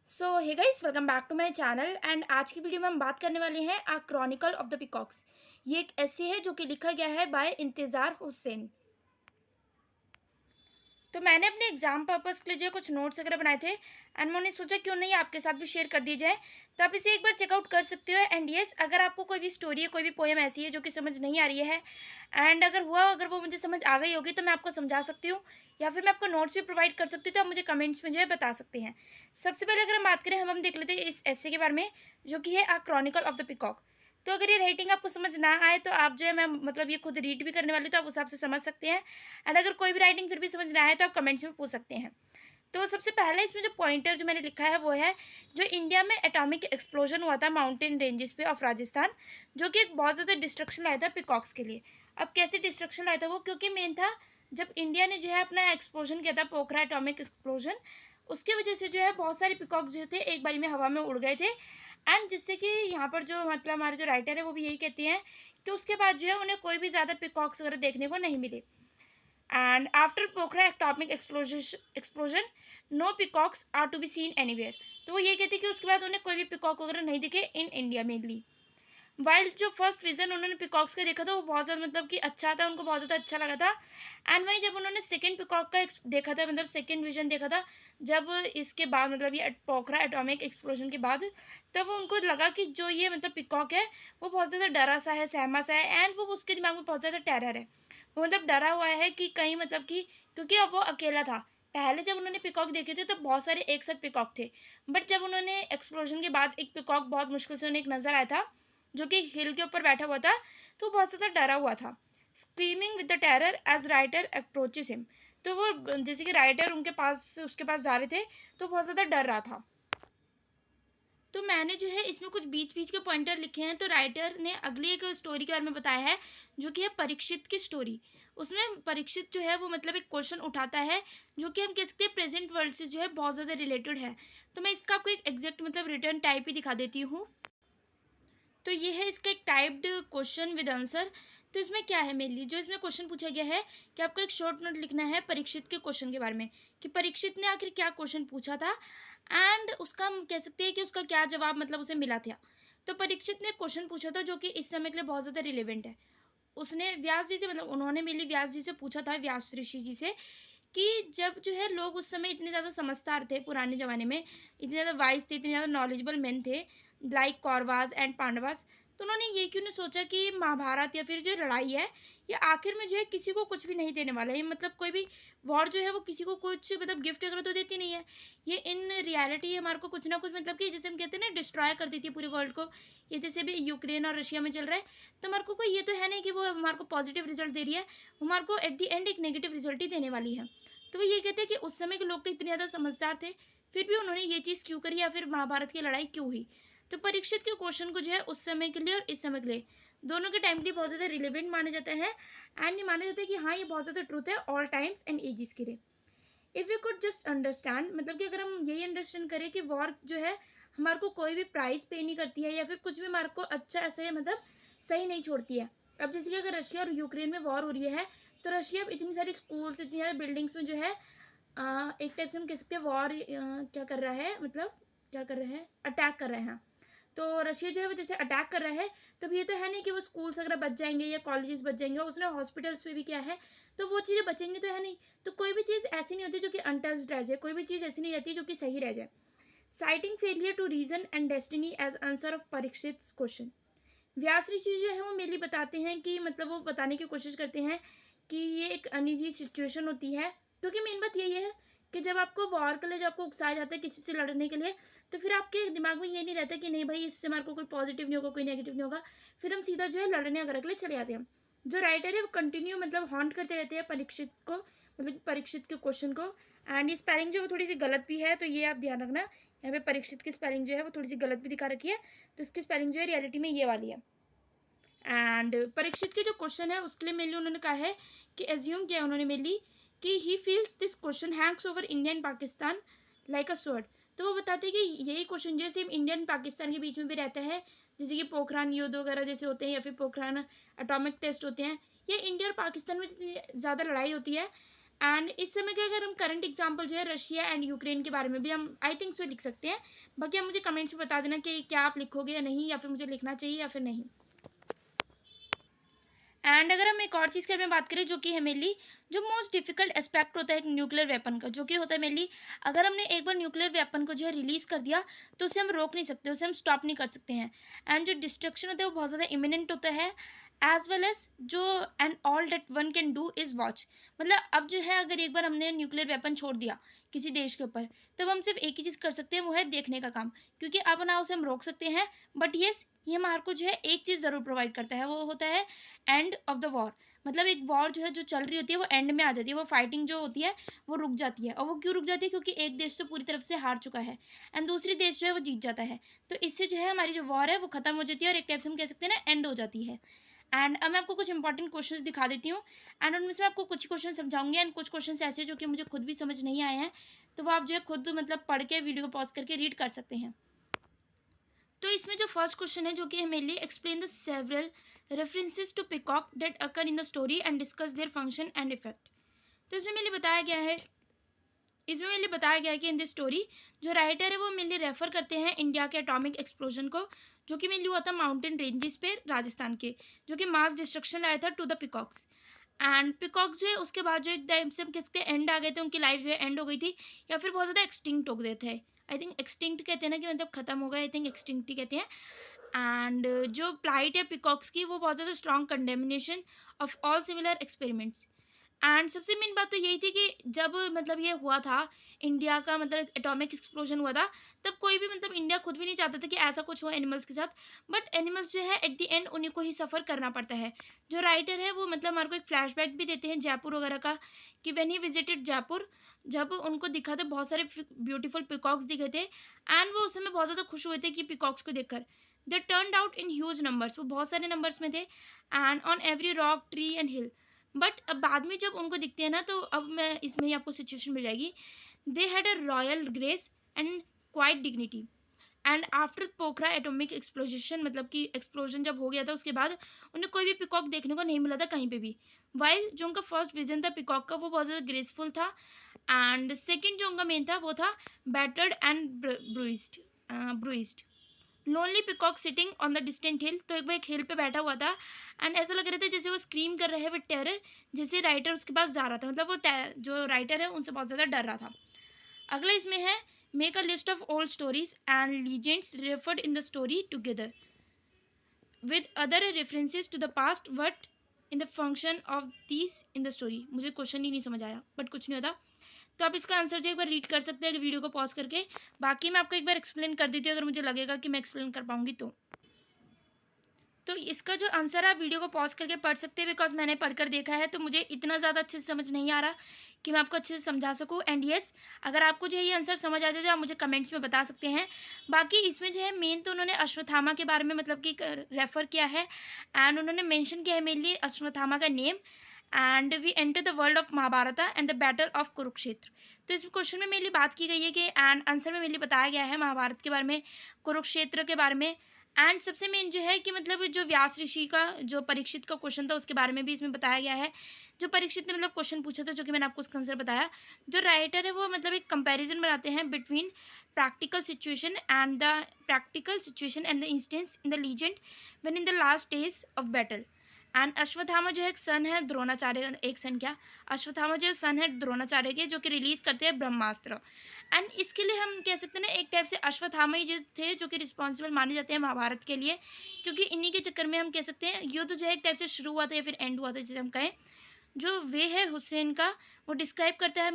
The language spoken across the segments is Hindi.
So hey guys, welcome back to my channel. And आज की वीडियो में हम बात करने वाले हैं a chronicle of the peacocks. ये एक ऐसे है जो कि लिखा गया है बाय इंतज़ार हुसैन। तो मैंने अपने एग्ज़ाम पर्पज़ के लिए जो है कुछ नोट्स वगैरह बनाए थे, एंड मैंने सोचा क्यों नहीं आपके साथ भी शेयर कर दी जाए। तो आप इसे एक बार चेकआउट कर सकते हो। एंड यस, अगर आपको कोई भी स्टोरी है, कोई भी पोएम ऐसी है जो कि समझ नहीं आ रही है, एंड अगर वो मुझे समझ आ गई होगी तो मैं आपको समझा सकती हूँ, या फिर मैं आपको नोट्स भी प्रोवाइड कर सकती हूँ, तो आप मुझे कमेंट्स में जो है बता सकते हैं। सबसे पहले अगर हम बात करें, हम देख लेते हैं इस ऐसे के बारे में जो कि है आ क्रॉनिकल ऑफ द पिकॉक। तो अगर ये राइटिंग आपको समझ ना आए तो आप जो है, मैं मतलब ये खुद रीड भी करने वाली हूँ, तो आप उस हिसाब से समझ सकते हैं। एंड अगर कोई भी राइटिंग फिर भी समझ ना आए तो आप कमेंट्स में पूछ सकते हैं। तो सबसे पहले इसमें जो पॉइंटर जो मैंने लिखा है वो है, जो इंडिया में एटॉमिक एक्सप्लोजन हुआ था माउंटेन रेंजेस पे ऑफ राजस्थान, जो कि एक बहुत ज़्यादा डिस्ट्रक्शन लाया था पिकॉक्स के लिए। अब कैसे डिस्ट्रक्शन लाया था वो, क्योंकि मेन था जब इंडिया ने जो है अपना एक्सप्लोजन किया था, पोखरा एटॉमिक एक्सप्लोजन, उसकी वजह से जो है बहुत सारे पिकॉक्स जो थे एक बारी में हवा में उड़ गए थे। एंड जिससे कि यहाँ पर जो मतलब हमारे जो राइटर है वो भी यही कहते हैं कि उसके बाद जो है उन्हें कोई भी ज़्यादा पिकॉक्स वगैरह देखने को नहीं मिले। And after Pokhara atomic explosion, no peacocks are to be seen anywhere. तो वो ये कहते हैं कि उसके बाद उन्हें कोई भी पिकॉक वगैरह नहीं दिखे इन इंडिया मेनली। वाइल जो फर्स्ट विज़न उन्होंने पिकॉक्स का देखा था वो बहुत ज़्यादा मतलब कि अच्छा था, उनको बहुत ज़्यादा अच्छा लगा था। एंड वहीं जब उन्होंने सेकंड पिकॉक का देखा था, मतलब सेकंड विज़न देखा था, जब इसके बाद मतलब ये पोखरा एटॉमिक एक्सप्लोजन के बाद, तब उनको लगा कि जो ये मतलब पिकॉक है वो बहुत ज़्यादा डरा सा है, सहमा सा है, एंड वो उसके दिमाग में बहुत ज़्यादा टेरर है। वो मतलब डरा हुआ है कि कहीं मतलब कि, क्योंकि अब वो अकेला था। पहले जब उन्होंने पिकॉक देखे थे तो बहुत सारे एक साथ पिकॉक थे, बट जब उन्होंने एक्सप्लोजन के बाद एक पिकॉक बहुत मुश्किल से उन्हें एक नज़र आया था, जो कि हिल के ऊपर बैठा हुआ था, तो बहुत ज़्यादा डरा हुआ था। Screaming with the terror as writer approaches him. तो वो जैसे कि राइटर उनके पास उसके पास जा रहे थे, तो बहुत ज़्यादा डर रहा था। तो मैंने जो है इसमें कुछ बीच बीच के पॉइंटर लिखे हैं। तो राइटर ने अगली एक स्टोरी के बारे में बताया है, जो कि है परीक्षित की स्टोरी। उसमें परीक्षित जो है वो मतलब एक क्वेश्चन उठाता है, जो कि हम कह सकते हैं प्रेजेंट वर्ल्ड से जो है बहुत ज़्यादा रिलेटेड है। तो मैं इसका आपको एक एग्जैक्ट मतलब रिटर्न टाइप ही दिखा देती हूँ। तो ये है इसका एक टाइप्ड क्वेश्चन विद आंसर। तो इसमें क्या है, मेनली जो इसमें क्वेश्चन पूछा गया है कि आपको एक शॉर्ट नोट लिखना है परीक्षित के क्वेश्चन के बारे में, कि परीक्षित ने आखिर क्या क्वेश्चन पूछा था, एंड उसका हम कह सकते हैं कि उसका क्या जवाब मतलब उसे मिला था। तो परीक्षित ने क्वेश्चन पूछा था जो कि इस समय के लिए बहुत ज़्यादा रिलेवेंट है। उसने व्यास जी से मतलब उन्होंने मेनली व्यास जी से पूछा था, व्यास ऋषि जी से, कि जब जो है लोग उस समय इतने ज़्यादा समझदार थे पुराने ज़माने में, इतने ज़्यादा वाइज थे, इतने ज़्यादा नॉलेजेबल मैन थे, लाइक कौरवास एंड पांडवास, तो उन्होंने ये क्यों नहीं सोचा कि महाभारत या फिर जो लड़ाई है, ये आखिर में जो है किसी को कुछ भी नहीं देने वाला है। ये मतलब कोई भी वॉर जो है वो किसी को कुछ मतलब गिफ्ट वगैरह तो देती नहीं है। ये इन रियलिटी हमारे को कुछ ना कुछ मतलब कि जैसे हम कहते हैं ना, डिस्ट्रॉय कर देती है पूरे वर्ल्ड को। ये जैसे भी यूक्रेन और रशिया में चल रहा है, तो हमारे को कोई ये तो है नहीं कि वो हमारे को पॉजिटिव रिजल्ट दे रही है, वो हमारे को एट द एंड एक नेगेटिव रिजल्ट ही देने वाली है। तो वो ये कहते हैं कि उस समय के लोग तो इतने ज़्यादा समझदार थे, फिर भी उन्होंने ये चीज़ क्यों करी, या फिर महाभारत की लड़ाई क्यों हुई। तो परीक्षित के क्वेश्चन को जो है उस समय के लिए और इस समय के लिए, दोनों के टाइम के लिए बहुत ज़्यादा रिलेवेंट माने जाते हैं। एंड ये माना जाता है कि हाँ, ये बहुत ज़्यादा ट्रूथ है ऑल टाइम्स एंड एजेस के लिए। If you could just understand, मतलब कि अगर हम यही अंडरस्टैंड करें कि वॉर जो है हमारे को कोई भी प्राइस पे नहीं करती है, या फिर कुछ भी हमारे को अच्छा ऐसे मतलब सही नहीं छोड़ती है। अब जैसे कि अगर रशिया और यूक्रेन में वॉर हो रही है, तो रशिया अब इतनी सारी स्कूल्स, इतनी सारी बिल्डिंग्स में जो है एक टाइप से हम कह सकते हैं वॉर क्या कर रहा है, मतलब क्या कर रहे हैं, अटैक कर रहे हैं। तो रशिया जो है वो जैसे अटैक कर रहा है, तो ये तो है नहीं कि वो स्कूल्स वगैरह बच जाएंगे या कॉलेजेस बच जाएंगे, उसने हॉस्पिटल्स पे भी किया है, तो वो चीज़ें बचेंगी तो है नहीं। तो कोई भी चीज़ ऐसी नहीं होती जो कि अनटच्ड रह जाए, कोई भी चीज़ ऐसी नहीं रहती जो कि सही रह जाए। Citing failure to reason and destiny as answer of Parikshit question. Vyas ऋषि जो है वो मेनली बताते हैं कि मतलब वो बताने की कोशिश करते हैं कि ये एक अनईजी सिचुएशन होती है, क्योंकि मेन बात यही है कि जब आपको वॉर के लिए, जब आपको उकसाया जाता है किसी से लड़ने के लिए, तो फिर आपके दिमाग में ये नहीं रहता कि नहीं भाई इससे हमारे को कोई पॉजिटिव नहीं होगा, कोई नेगेटिव नहीं होगा, फिर हम सीधा जो है लड़ने वगैरह के लिए चले जाते हैं। जो राइटर है वो कंटिन्यू मतलब हॉन्ट करते रहते हैं परीक्षित को, मतलब परीक्षित के क्वेश्चन को। एंड ये स्पेलिंग जो है वो थोड़ी सी गलत भी है, तो ये आप ध्यान रखना, यहाँ पे परीक्षित की स्पेलिंग जो है वो थोड़ी सी गलत भी दिखा रखी है, तो इसकी स्पेलिंग जो है रियलिटी में ये वाली है। एंड परीक्षित के जो क्वेश्चन है उसके लिए मेनली उन्होंने कहा है कि एज्यूम किया उन्होंने मेनली कि he feels this question Hanks over India and Pakistan like a sword. तो वो बताते हैं कि यही क्वेश्चन जो है सेम इंडिया एंड पाकिस्तान के बीच में भी रहता है, जैसे कि पोखरान युद्ध वगैरह जैसे होते हैं, या फिर पोखरान एटॉमिक टेस्ट होते हैं, या इंडिया और पाकिस्तान में जितनी ज़्यादा लड़ाई होती है, एंड इस समय के अगर हम करंट एग्जांपल जो है रशिया एंड यूक्रेन के बारे में भी हम आई थिंक सो लिख सकते हैं। बाकी आप मुझे कमेंट्स में बता देना कि क्या आप लिखोगे या नहीं, या फिर मुझे लिखना चाहिए या फिर नहीं। एंड अगर हम एक और चीज़ के बारे में बात करें जो कि है मेनली जो मोस्ट डिफिकल्ट एस्पेक्ट होता है एक न्यूक्लियर वेपन का, जो कि होता है मेनली अगर हमने एक बार न्यूक्लियर वेपन को जो है रिलीज़ कर दिया तो उसे हम रोक नहीं सकते, उसे हम स्टॉप नहीं कर सकते हैं। एंड जो डिस्ट्रक्शन होता है वो बहुत ज़्यादा इमिनेंट होता है, एज वेल एज जो and all that one can do is watch. मतलब अब जो है अगर एक बार हमने न्यूक्लियर वेपन छोड़ दिया किसी देश के ऊपर, तब हम सिर्फ एक ही चीज़ कर सकते हैं, वो है देखने का काम। क्योंकि अब ना उसे हम रोक सकते हैं, बट येस ये हमारे को जो है एक चीज़ ज़रूर प्रोवाइड करता है, वो होता है एंड ऑफ द वॉर। मतलब एक वॉर जो है जो चल रही होती है वो एंड में आ जाती है, वो फाइटिंग जो होती है वो रुक जाती है। और वो क्यों रुक जाती है? क्योंकि एक देश तो पूरी तरफ से हार चुका है एंड दूसरी देश जो है वो जीत जाता है। तो इससे जो है हमारी जो वॉर है वो खत्म हो जाती है और एक टाइप से हम कह सकते हैं ना एंड हो जाती है। एंड अब मैं आपको कुछ इंपॉर्टेंट क्वेश्चंस दिखा देती हूँ, एंड उनमें से मैं आपको कुछ क्वेश्चन समझाऊंगी एंड कुछ क्वेश्चंस ऐसे जो कि मुझे खुद भी समझ नहीं आए हैं, तो वो आप जो है खुद मतलब पढ़ के वीडियो को पॉज करके रीड कर सकते हैं। तो इसमें जो फर्स्ट क्वेश्चन है जो कि है mainly explain the several references to peacock that occur in the story and discuss their function and effect. तो इसमें मेनली बताया गया है कि इन दिस स्टोरी जो राइटर है वो मेनली रेफर करते हैं इंडिया के एटॉमिक एक्सप्लोजन को, जो कि मेनली हुआ था माउंटेन रेंजेस पे राजस्थान के, जो कि मास डिस्ट्रक्शन लाया था to the peacocks. And peacocks जो है उसके बाद जो एक टाइम से हम कह सकते हैं एंड आ गए थे, उनकी लाइफ जो है एंड हो गई थी, या फिर बहुत ज़्यादा एक्सटिंक्ट हो गए थे। आई थिंक एक्सटिंक्ट कहते हैं ना, कि मतलब खत्म हो गए, आई थिंक एक्सटिंक्ट ही कहते हैं। एंड जो प्लाइट है पिकॉक्स की वो बहुत ज़्यादा strong condemnation of all similar experiments. And सबसे मेन बात तो यही थी कि जब मतलब ये हुआ था इंडिया का मतलब एटॉमिक एक्सप्लोजन हुआ था, तब कोई भी मतलब इंडिया खुद भी नहीं चाहता था कि ऐसा कुछ हो एनिमल्स के साथ, बट एनिमल्स जो है एट द एंड उन्हीं को ही सफ़र करना पड़ता है। जो राइटर है वो मतलब हमारे को एक फ्लैशबैक भी देते हैं जयपुर वगैरह का, कि व्हेन ही विजिटेड जयपुर, जब उनको दिखा था बहुत सारे ब्यूटीफुल पिकॉक्स दिखे थे, एंड वो उस समय बहुत ज़्यादा खुश हुए थे कि पिकॉक्स को देखकर। They turned out in huge numbers, वो बहुत सारे नंबर्स में थे, and on every rock tree and hill. But अब बाद में जब उनको दिखते हैं ना, तो अब मैं इसमें ही आपको सिचुएशन मिल जाएगी। They had a royal grace and quite dignity. And after Pokhara atomic explosion, मतलब कि एक्सप्लोजन जब हो गया था उसके बाद उन्हें कोई भी पिकॉक देखने को नहीं मिला था कहीं पे भी। वाइल जो उनका फर्स्ट विजन था पिकॉक का वो बहुत ज़्यादा ग्रेसफुल था, एंड सेकेंड जो उनका मेन था वो था battered and bruised lonely peacock sitting on the distant hill. तो एक वो एक हिल पे बैठा हुआ था, एंड ऐसा लग रहा था जैसे वो स्क्रीम कर रहे हैं विद टेरर, जैसे राइटर उसके पास जा रहा था, मतलब वो जो राइटर है उनसे बहुत ज़्यादा डर रहा था। अगला इसमें है make a list of old stories and legends referred in the story together with other references to the past what in the function of these in the story. मुझे क्वेश्चन ही नहीं समझ आया, बट कुछ नहीं होता। तो आप इसका आंसर जो एक बार रीड कर सकते हैं वीडियो को पॉज करके। बाकी मैं आपको एक बार एक्सप्लेन कर देती हूँ अगर मुझे लगेगा कि मैं एक्सप्लेन कर पाऊंगी तो इसका जो आंसर है आप वीडियो को पॉज करके पढ़ सकते हैं, बिकॉज मैंने पढ़कर देखा है तो मुझे इतना ज़्यादा अच्छे से समझ नहीं आ रहा कि मैं आपको अच्छे से समझा सकूँ। एंड येस अगर आपको जो है ये आंसर समझ आ जाए तो आप मुझे कमेंट्स में बता सकते हैं। बाकी इसमें जो है मेन तो उन्होंने अश्वत्थामा के बारे में मतलब कि रेफ़र किया है, एंड उन्होंने मेंशन किया है मेनली अश्वत्थामा का name. And we enter the world of Mahabharata and the battle of Kurukshetra. तो इस क्वेश्चन में मेनली बात की गई है कि एंड आंसर में मेनली बताया गया है महाभारत के बारे में, कुरुक्षेत्र के बारे में। एंड सबसे मेन जो है कि मतलब जो व्यास ऋषि का जो परीक्षित का क्वेश्चन था उसके बारे में भी इसमें बताया गया है। जो परीक्षित ने मतलब क्वेश्चन पूछा था, जो कि मैंने आपको उसका आंसर बताया। जो राइटर है वो मतलब एक कंपैरिजन बनाते हैं between practical situation and the instance in the legend when in the last days of battle. And Ashwatthama जो है एक सन है द्रोणाचार्य, एक सन क्या, अश्वत्थामा जो सन है द्रोणाचार्य के, जो कि रिलीज़ करते हैं ब्रह्मास्त्र। एंड इसके लिए हम कह सकते हैं ना एक टाइप से अश्वत्थामा ही जो थे जो कि रिस्पॉन्सिबल माने जाते हैं महाभारत के लिए, क्योंकि इन्हीं के चक्कर में हम कह सकते हैं युद्ध जो है एक टाइप से शुरू हुआ था या फिर एंड हुआ था जिसे हम कहें। जो वे है हुसैन का, वो डिस्क्राइब करता है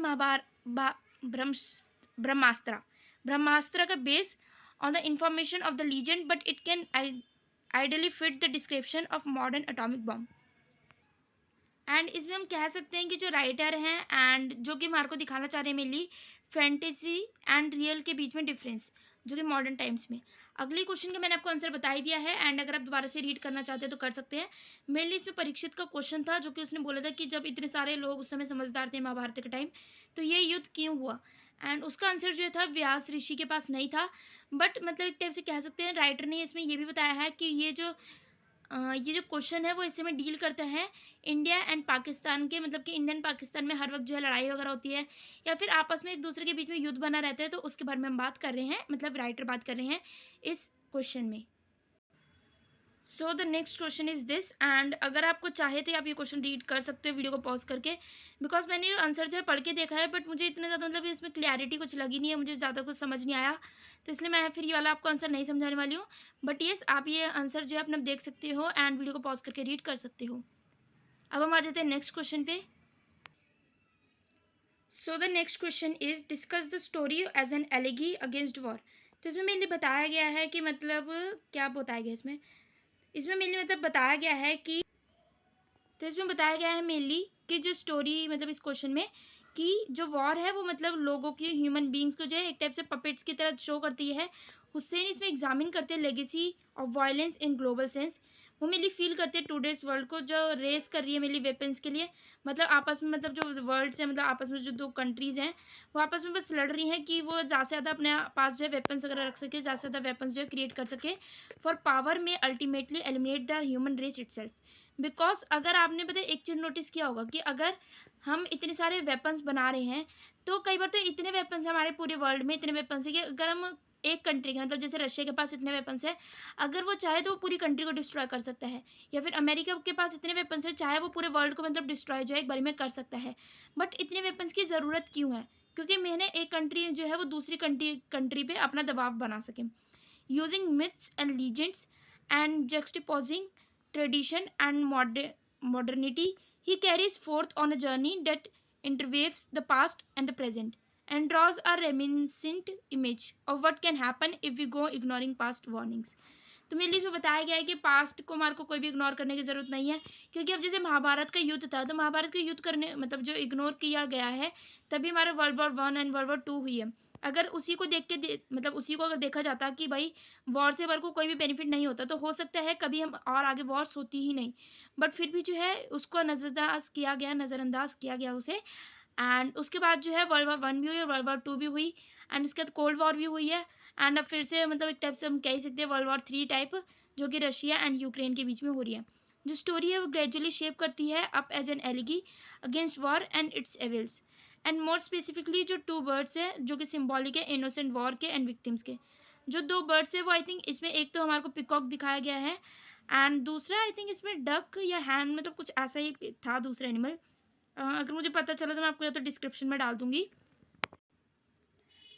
ब्रह्मास्त्र। ब्रह्मास्त्र का base on the information of the legend, but it can ideally fit the description of modern atomic bomb. And इसमें हम कह सकते हैं कि जो राइटर हैं एंड जो कि हमारे को दिखाना चाह रहे हैं मेनली फैंटेसी एंड रियल के बीच में डिफरेंस, जो कि मॉडर्न टाइम्स में। अगले क्वेश्चन का मैंने आपको आंसर बता ही दिया है, एंड अगर आप दोबारा से रीड करना चाहते हैं तो कर सकते हैं। मेनली इसमें परीक्षित का क्वेश्चन था, जो कि उसने बोला था कि जब इतने सारे लोग उस समय समझदार थे महाभारत के टाइम, तो ये युद्ध क्यों हुआ। एंड उसका आंसर जो था व्यास ऋषि के पास नहीं था, बट मतलब एक टाइप से कह सकते हैं राइटर ने इसमें ये भी बताया है कि ये जो ये जो क्वेश्चन है वो इससे में डील करता है इंडिया एंड पाकिस्तान के, मतलब कि इंडियन पाकिस्तान में हर वक्त जो है लड़ाई वगैरह होती है या फिर आपस में एक दूसरे के बीच में युद्ध बना रहता है, तो उसके बारे में हम बात कर रहे हैं, मतलब राइटर बात कर रहे हैं इस क्वेश्चन में। सो the next question is this, and अगर आपको चाहे तो आप ये क्वेश्चन रीड कर सकते हो वीडियो को पॉज करके, बिकॉज मैंने ये आंसर जो है पढ़ के देखा है, बट मुझे इतना ज़्यादा मतलब इसमें क्लैरिटी कुछ लगी नहीं है, मुझे ज़्यादा कुछ समझ नहीं आया, तो इसलिए मैं फिर ये वाला आपको आंसर नहीं समझाने वाली हूँ। बट येस, आप ये आंसर जो है अपना देख सकते हो एंड वीडियो को पॉज करके रीड कर सकते हो। अब हम आ जाते हैं नेक्स्ट क्वेश्चन पे। So the next question is discuss the story as an elegy against war. तो इसमें मेनली बताया गया है कि मतलब क्या बताया गया इसमें, इसमें मेनली मतलब बताया गया है कि, तो इसमें बताया गया है मेनली कि जो स्टोरी मतलब इस क्वेश्चन में कि जो वॉर है वो मतलब लोगों की, ह्यूमन बींग्स को जो है एक टाइप से पपेट्स की तरह शो करती है। हुसैन इसमें एग्जामिन करते हैं legacy of violence in global sense. वो मेनली फील करते हैं टूडेज वर्ल्ड को जो रेस कर रही है मेनली वेपन्स के लिए, मतलब आपस में, मतलब जो वर्ल्ड से, मतलब आपस में जो दो कंट्रीज़ हैं वो आपस में बस लड़ रही हैं कि वो ज़्यादा से ज़्यादा अपने पास जो है वेपन्स वगैरह रख सके, ज़्यादा से ज़्यादा वेपन्स जो है क्रिएट कर सके फॉर पावर में ultimately eliminate the human race itself. Because अगर आपने पता है एक चीज़ नोटिस किया होगा कि अगर हम इतने सारे वेपन्स बना रहे हैं, तो कई बार तो इतने वेपन्स हैं हमारे पूरे वर्ल्ड में, इतने वेपन्स हैं कि अगर हम एक कंट्री के, मतलब जैसे रशिया के पास इतने वेपन्स है, अगर वो चाहे तो वो पूरी कंट्री को डिस्ट्रॉय कर सकता है, या फिर अमेरिका के पास इतने वेपन्स है, चाहे वो पूरे वर्ल्ड को मतलब डिस्ट्रॉय जो है एक बारी में कर सकता है। बट इतने वेपन्स की ज़रूरत क्यों है? क्योंकि मैंने एक कंट्री जो है वो दूसरी कंट्री पे अपना दबाव बना सके, using myths and legends and juxtaposing tradition and modernity, he carries forth on a journey that interweaves the past and the present and draws a reminiscent image of what can happen if we go ignoring past warnings। तो मेनली इसमें बताया गया है कि पास्ट को हमारे को कोई भी इग्नोर करने की ज़रूरत नहीं है, क्योंकि अब जैसे महाभारत का युद्ध था, तो महाभारत का युद्ध करने मतलब जो इग्नोर किया गया है, तभी हमारा world war 1 and world war 2 हुई है। अगर उसी को देख के मतलब उसी को अगर देखा जाता कि भाई वॉर से हमारे को कोई भी बेनिफिट नहीं होता, तो हो सकता है कभी हम और आगे वॉर्स होती ही नहीं। बट फिर भी जो है उसको नज़रअंदाज किया गया उसे, एंड उसके बाद जो है वर्ल्ड वॉर 1 भी हुई और वर्ल्ड वॉर 2 भी हुई, एंड उसके बाद कोल्ड वॉर भी हुई है, एंड अब फिर से मतलब एक टाइप से हम कह ही सकते हैं वर्ल्ड वॉर 3 टाइप, जो कि रशिया एंड यूक्रेन के बीच में हो रही है। जो स्टोरी है वो ग्रेजुअली शेप करती है up as an elegy against war and its evils, and more specifically जो 2 बर्ड्स है जो कि सिम्बॉलिक है इनोसेंट वॉर के एंड विक्टिम्स के। जो 2 बर्ड्स है वो आई थिंक इसमें एक तो हमारे को पिकॉक दिखाया गया है, एंड दूसरा आई थिंक इसमें डक या हैन, मतलब कुछ ऐसा ही था दूसरा एनिमल। अगर मुझे पता चला तो मैं आपको या तो डिस्क्रिप्शन में डाल दूंगी।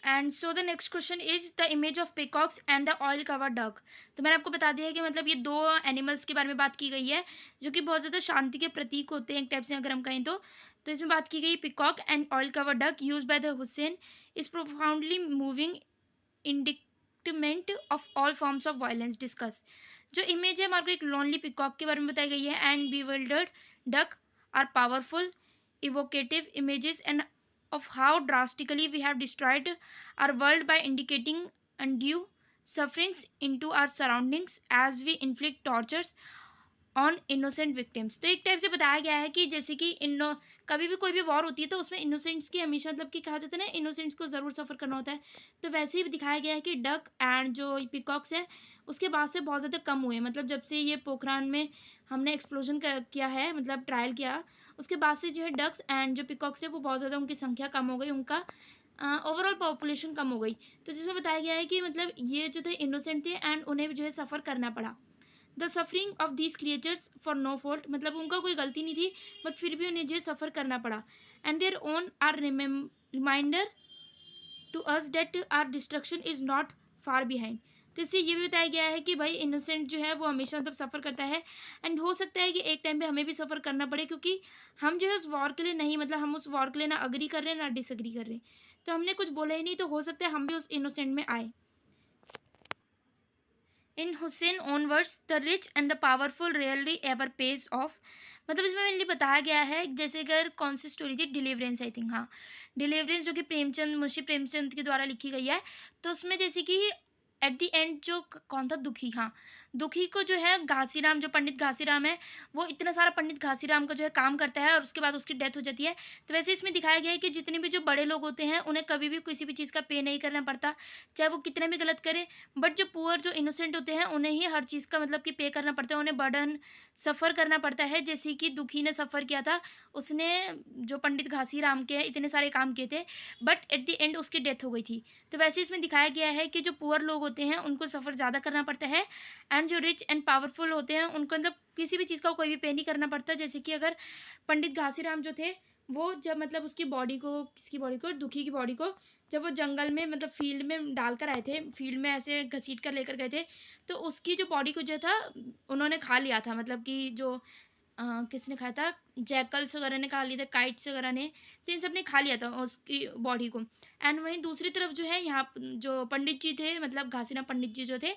And so the next question is the image of peacocks and the oil cover duck. तो मैंने आपको बता दिया है कि मतलब ये 2 एनिमल्स के बारे में बात की गई है जो कि बहुत ज़्यादा शांति के प्रतीक होते हैं एक टाइप से अगर हम कहें तो इसमें बात की गई peacock and oil cover duck use by the Hussain is profoundly moving indictment of all forms of violence discuss. जो इमेज है हमारे को एक लोनली पिकॉक के बारे में बताई गई है, and bewildered duck are powerful evocative images and of how drastically we have destroyed our world by indicating undue sufferings into our surroundings as we inflict tortures on innocent victims. तो एक टाइप से बताया गया है कि जैसे कि कभी भी कोई भी वॉर होती है तो उसमें इनोसेंट्स की हमेशा मतलब कि कहा जाता है ना, इनोसेंट्स को ज़रूर सफ़र करना होता है। तो वैसे ही दिखाया गया है कि डक एंड जो पिकॉक्स हैं उसके बाद से बहुत ज़्यादा कम हुए, मतलब जब से ये पोखरान में हमने एक्सप्लोजन किया है, मतलब ट्रायल किया, उसके बाद से जो है डक्स एंड जो पिकॉक्स है वो बहुत ज़्यादा उनकी संख्या कम हो गई, उनका ओवरऑल पॉपुलेशन कम हो गई। तो जिसमें बताया गया है कि मतलब ये जो थे इनोसेंट थे एंड उन्हें जो है सफ़र करना पड़ा। The suffering of these creatures for no fault, मतलब उनका कोई गलती नहीं थी बट फिर भी उन्हें जो सफ़र करना पड़ा, and their own are reminder to us that our destruction is not far behind. तो इससे ये भी बताया गया है कि भाई इनोसेंट जो है वो हमेशा मतलब सफ़र करता है, एंड हो सकता है कि एक टाइम पे हमें भी सफ़र करना पड़े, क्योंकि हम जो है उस वॉर के लिए नहीं, मतलब हम उस वॉर के लिए ना अग्री कर रहे हैं ना डिसअग्री कर रहे हैं, तो हमने कुछ बोला ही नहीं, तो हो सकता है हम भी उस इनोसेंट में आए। In Hussain own words the rich and the powerful really ever pays off. मतलब इसमें मेनली बताया गया है जैसे अगर कौन सी स्टोरी थी, डिलीवरेंस आई थिंक, हाँ डिलीवरेंस, जो कि मुंशी प्रेमचंद के द्वारा लिखी गई है। तो उसमें जैसे कि एट द एंड जो कौन था, दुखी, हाँ दुखी को जो है घासीराम, जो पंडित घासीराम है, वो इतना सारा पंडित घासीराम का जो है काम करता है और उसके बाद उसकी डेथ हो जाती है। तो वैसे इसमें दिखाया गया है कि जितने भी जो बड़े लोग होते हैं उन्हें कभी भी किसी भी चीज़ का पे नहीं करना पड़ता, चाहे वो कितना भी गलत करे। बट जो पुअर, जो इनोसेंट होते हैं, उन्हें ही हर चीज़ का मतलब कि पे करना पड़ता है, उन्हें बर्डन सफ़र करना पड़ता है, जैसे कि दुखी ने सफ़र किया था। उसने जो पंडित घासीराम के इतने सारे काम किए थे, बट एट द एंड उसकी डेथ हो गई थी। तो वैसे इसमें दिखाया गया है कि जो पुअर लोग होते हैं उनको सफ़र ज़्यादा करना पड़ता है, एंड जो रिच एंड पावरफुल होते हैं उनको मतलब किसी भी चीज़ का कोई भी पे नहीं करना पड़ता। जैसे कि अगर पंडित घासीराम जो थे, वो जब मतलब उसकी बॉडी को, किसकी बॉडी को, दुखी की बॉडी को, जब वो जंगल में मतलब फील्ड में डाल कर आए थे, फील्ड में ऐसे घसीट कर लेकर गए थे, तो उसकी जो बॉडी को जो था उन्होंने खा लिया था। मतलब कि जो किसने खाया था, जैकल्स वगैरह ने खा लिया था, काइट्स वगैरह ने, तो इन सब ने खा लिया था उसकी बॉडी को। एंड वहीं दूसरी तरफ जो है, यहाँ जो पंडित जी थे, मतलब घासीराम पंडित जी जो थे,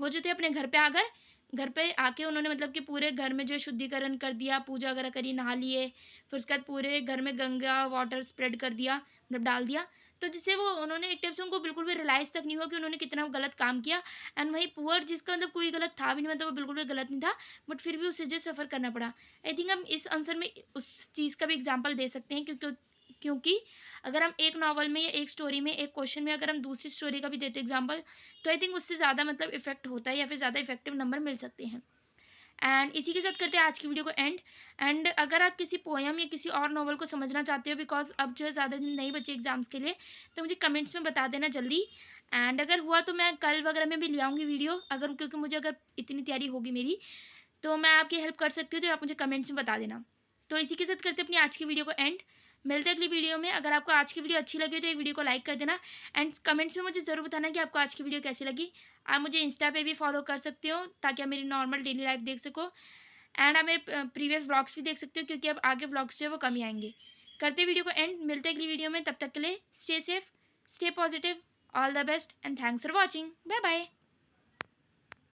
वो जो थे अपने घर पे आ गए। घर पे आके उन्होंने मतलब कि पूरे घर में जो है शुद्धिकरण कर दिया, पूजा वगैरह करी, नहा लिए, फिर उसके बाद पूरे घर में गंगा वाटर स्प्रेड कर दिया, मतलब डाल दिया। तो जिससे वो, उन्होंने एक टाइप से, उनको बिल्कुल भी रियलाइज़ तक नहीं हुआ कि उन्होंने कितना गलत काम किया। एंड वहीं पुअर, जिसका मतलब कोई गलत था भी नहीं, मतलब वो बिल्कुल भी गलत नहीं था, बट फिर भी उसे जो सफ़र करना पड़ा। आई थिंक हम इस आंसर में उस चीज़ का भी एग्जांपल दे सकते हैं, क्योंकि अगर हम एक नॉवल में या एक स्टोरी में, एक क्वेश्चन में अगर हम दूसरी स्टोरी का भी देते एग्जांपल, तो आई थिंक उससे ज़्यादा मतलब इफ़ेक्ट होता है, या फिर ज़्यादा इफ़ेक्टिव नंबर मिल सकते हैं। एंड इसी के साथ करते हैं आज की वीडियो को एंड। एंड अगर आप किसी पोएम या किसी और नॉवल को समझना चाहते हो, बिकॉज अब जो है ज़्यादा दिन नहीं बचे एग्जाम्स के लिए, तो मुझे कमेंट्स में बता देना जल्दी। एंड अगर हुआ तो मैं कल वगैरह में भी ले आऊँगी वीडियो, अगर, क्योंकि मुझे अगर इतनी तैयारी होगी मेरी, तो मैं आपकी हेल्प कर सकती हूँ, तो आप मुझे कमेंट्स में बता देना। तो इसी के साथ करते हैं अपनी आज की वीडियो को एंड। मिलते हैं अगली वीडियो में। अगर आपको आज की वीडियो अच्छी लगी तो एक वीडियो को लाइक कर देना, एंड कमेंट्स में मुझे ज़रूर बताना कि आपको आज की वीडियो कैसी लगी। आप मुझे इंस्टा पे भी फॉलो कर सकते हो, ताकि आप मेरी नॉर्मल डेली लाइफ देख सको, एंड आप मेरे प्रीवियस व्लॉग्स भी देख सकते हो, क्योंकि अब आगे व्लॉग्स जो है वो कम ही आएंगे। करते वीडियो को एंड, मिलते हैं अगली वीडियो में। तब तक के लिए stay safe, stay positive, all the best, and thanks for watching. Bye bye.